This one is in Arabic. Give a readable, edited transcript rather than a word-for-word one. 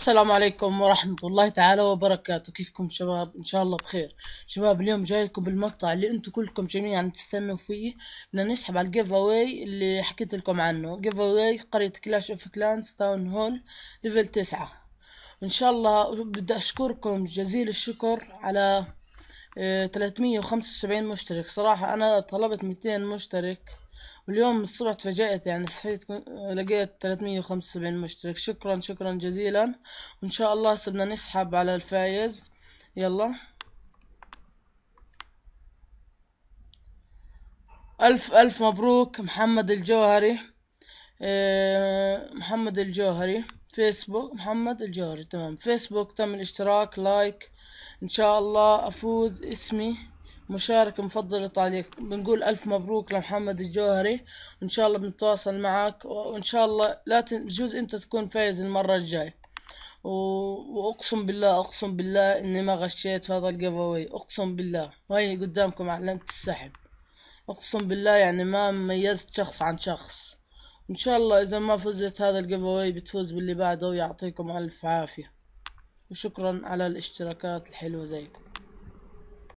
السلام عليكم ورحمة الله تعالى وبركاته. كيفكم شباب؟ إن شاء الله بخير. شباب اليوم جايكم بالمقطع اللي انتم كلكم جميعا تستنوا فيه. بدنا نسحب على الجيف اواي اللي حكيت لكم عنه. جيف اواي قرية كلاش اوف كلانس تاون هول ليفل 9. إن شاء الله بدي أشكركم جزيل الشكر على 375 مشترك. صراحة أنا طلبت 200 مشترك، واليوم الصبح تفاجأت، يعني صحيت لقيت 375 مشترك. شكرا شكرا جزيلا. وإن شاء الله صرنا نسحب على الفايز. يلا، ألف ألف مبروك محمد الجوهري. محمد الجوهري فيسبوك، محمد الجوهري تمام. فيسبوك تم الاشتراك، لايك. ان شاء الله افوز اسمي مشاركة مفضلة تعليق. بنقول الف مبروك لمحمد الجوهري، وان شاء الله بنتواصل معك، وان شاء الله لا بجوز انت تكون فايز المرة الجاي. واقسم بالله اقسم بالله اني ما غشيت في هذا الجيف اواي، اقسم بالله. وهي قدامكم اعلنت السحب، اقسم بالله يعني ما ميزت شخص عن شخص. ان شاء الله اذا ما فزت هذا الجيف اواي بتفوز باللي بعده، ويعطيكم الف عافية. وشكرا على الاشتراكات الحلوة زيكم.